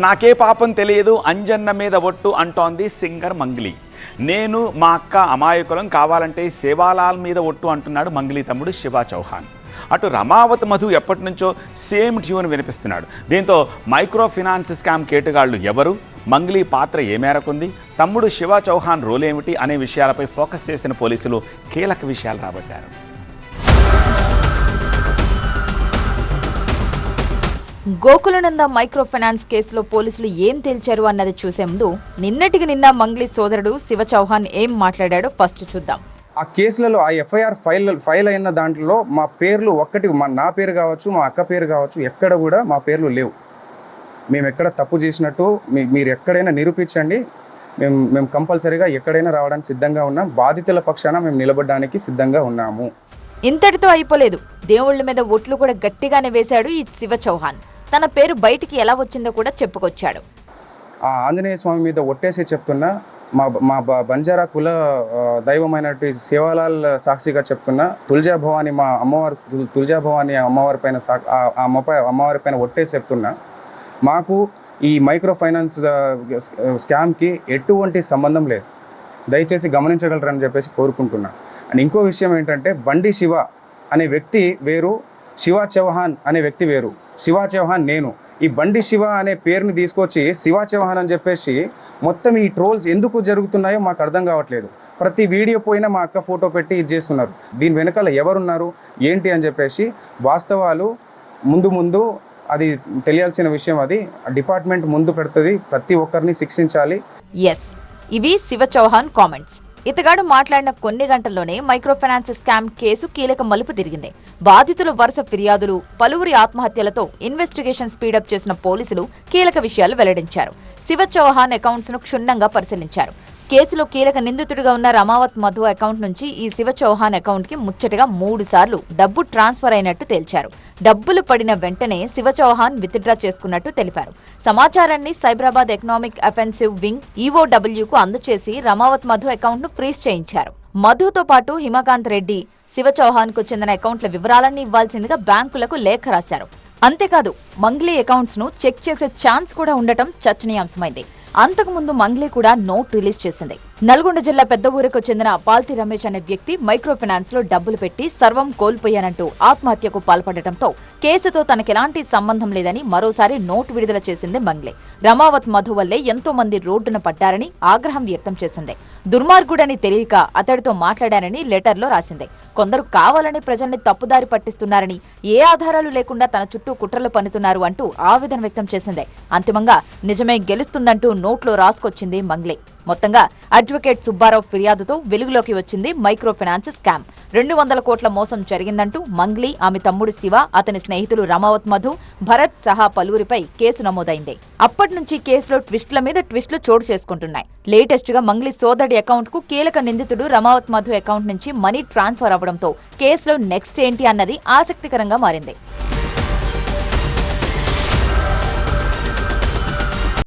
నాకే పాపం తెలియదు అంజన్న మీద ఒట్టు అంటోంది సింగర్ మంగ్లీ. నేను మా అక్క అమాయకులం, కావాలంటే సేవాలాల్ మీద ఒట్టు అంటున్నాడు మంగ్లీ తమ్ముడు శివ చౌహాన్. అటు రమావత్ మధు ఎప్పటి నుంచో సేమ్ ట్యూన్ వినిపిస్తున్నాడు. దీంతో మైక్రో ఫైనాన్స్ స్కామ్ కేటుగాళ్లు ఎవరు, మంగ్లీ పాత్ర ఏ మేరకుంది, తమ్ముడు శివ చౌహాన్ రోల్ ఏమిటి అనే విషయాలపై ఫోకస్ చేసిన పోలీసులు కీలక విషయాలు రాబట్టారు. గోకులనంద మైక్రో ఫైనాన్స్ కేసులో పోలీసులు ఏం తేల్చారు అన్నది చూసే ముందు నిన్నటికి నిన్న మంగ్లీ సోదరుడు శివ చౌహాన్ ఏం మాట్లాడాడో ఫస్ట్ చూద్దాం. ఆ కేసులలో ఆ ఎఫ్ఐఆర్ ఫైల్ అయిన దాంట్లో మా పేర్లు నా పేరు కావచ్చు, మా అక్క పేరు కావచ్చు, ఎక్కడ కూడా మా పేర్లు లేవు. మేము ఎక్కడ తప్పు చేసినట్టు మీరు ఎక్కడైనా నిరూపించండి, మేము కంపల్సరీగా ఎక్కడైనా రావడానికి సిద్ధంగా ఉన్నాం. బాధితుల పక్షాన మేము నిలబడడానికి సిద్ధంగా ఉన్నాము. ఇంతటితో అయిపోలేదు, దేవుళ్ళ మీద ఒట్లు కూడా గట్టిగానే వేశాడు ఈ శివ చౌహాన్. తన పేరు బయటికి ఎలా వచ్చిందో కూడా చెప్పుకొచ్చాడు. ఆ ఆంజనేయ స్వామి మీద ఒట్టేసి చెప్తున్నా, మా బంజారా కుల దైవమైనటువంటి సేవాలాల్ సాక్షిగా చెప్తున్నా, తుల్జా భవాని మా అమ్మవారు, తుల్జా భవాని అమ్మవారి పైన అమ్మవారి పైన ఒట్టేసి చెప్తున్నా, మాకు ఈ మైక్రో ఫైనాన్స్ స్కామ్కి ఎటువంటి సంబంధం లేదు, దయచేసి గమనించగలరని చెప్పేసి కోరుకుంటున్నా. అండ్ ఇంకో విషయం ఏంటంటే, బండి శివ అనే వ్యక్తి వేరు, శివ చౌహాన్ అనే వ్యక్తి వేరు. శివ చౌహాన్ నేను. ఈ బండి శివ అనే పేరుని తీసుకొచ్చి శివ చౌహాన్ అని చెప్పేసి మొత్తం ఈ ట్రోల్స్ ఎందుకు జరుగుతున్నాయో మాకు అర్థం కావట్లేదు. ప్రతి వీడియో పోయినా మా అక్క ఫోటో పెట్టి ఇది చేస్తున్నారు. దీని వెనకాల ఎవరున్నారు ఏంటి అని చెప్పేసి వాస్తవాలు ముందు అది తెలియాల్సిన విషయం. అది డిపార్ట్మెంట్ ముందు పెడుతుంది, ప్రతి ఒక్కరిని శిక్షించాలి. ఎస్, ఇవి శివ చౌహాన్ కామెంట్స్. ఇతగాడు మాట్లాడిన కొన్ని గంటల్లోనే మైక్రో ఫైనాన్స్ స్కామ్ కేసు కీలక మలుపు తిరిగింది. బాధితులు వరుస ఫిర్యాదులు, పలువురి ఆత్మహత్యలతో ఇన్వెస్టిగేషన్ స్పీడప్ చేసిన పోలీసులు కీలక విషయాలు వెల్లడించారు. శివ చౌహాన్ అకౌంట్స్ ను క్షుణ్ణంగా పరిశీలించారు. కేసులో కీలక నిందితుడిగా ఉన్న రమావత్ మధు అకౌంట్ నుంచి ఈ శివ చౌహాన్ అకౌంట్ కి ముచ్చటగా 3 సార్లు డబ్బు ట్రాన్స్ఫర్ అయినట్టు తేల్చారు. డబ్బులు పడిన వెంటనే శివ చౌహాన్ విత్డ్రా చేసుకున్నట్టు తెలిపారు. సమాచారాన్ని సైబరాబాద్ ఎకనామిక్ అఫెన్సివ్ వింగ్ ఈఓడబ్ల్యూకు అందజేసి రమావత్ మధు అకౌంట్ ను ఫ్రీజ్ చేయించారు. మధుతో పాటు హిమకాంత్ రెడ్డి శివ చౌహాన్ కు చెందిన అకౌంట్ల వివరాలన్నీ ఇవ్వాల్సిందిగా బ్యాంకులకు లేఖ రాశారు. అంతేకాదు, మంగ్లీ అకౌంట్స్ ను చెక్ చేసే ఛాన్స్ కూడా ఉండటం చర్చనీయాంశమైంది. అంతకుముందు మంగ్లీ కూడా నోట్ రిలీజ్ చేసింది. నల్గొండ జిల్లా పెద్ద ఊరుకు చెందిన పాల్తి రమేష్ అనే వ్యక్తి మైక్రో ఫైనాన్స్ లో డబ్బులు పెట్టి సర్వం కోల్పోయానంటూ ఆత్మహత్యకు పాల్పడటంతో కేసుతో తనకెలాంటి సంబంధం లేదని మరోసారి నోటు విడుదల చేసింది మంగ్లీ. రమావత్ మధు వల్లే ఎంతో మంది రోడ్డున పడ్డారని ఆగ్రహం వ్యక్తం చేసింది. దుర్మార్గుడని తెలియక అతడితో మాట్లాడానని లెటర్లో రాసింది. కొందరు కావాలని ప్రజల్ని తప్పుదారి పట్టిస్తున్నారని, ఏ ఆధారాలు లేకుండా తన చుట్టూ కుట్రలు పన్నుతున్నారు అంటూ ఆవేదన వ్యక్తం చేసింది. అంతిమంగా నిజమే గెలుస్తుందంటూ నోట్లో రాసుకొచ్చింది మంగ్లీ. మొత్తంగా అడ్వకేట్ సుబ్బారావు ఫిర్యాదుతో వెలుగులోకి వచ్చింది మైక్రో ఫైనాన్స్ స్కామ్. 200 కోట్ల మోసం జరిగిందంటూ మంగ్లీ, ఆమె తమ్ముడు శివ, అతని స్నేహితులు రమావత్ మధు, భరత్ సహా పలువురిపై కేసు నమోదైంది. అప్పటి నుంచి కేసులో ట్విస్టుల మీద ట్విస్టులు చోటు చేసుకుంటున్నాయి. లేటెస్ట్ గా మంగ్లీ సోదడి అకౌంట్ కు కీలక నిందితుడు రమావత్ మధు అకౌంట్ నుంచి మనీ ట్రాన్స్ఫర్ అవ్వడంతో కేసులో నెక్స్ట్ ఏంటి అన్నది ఆసక్తికరంగా మారింది.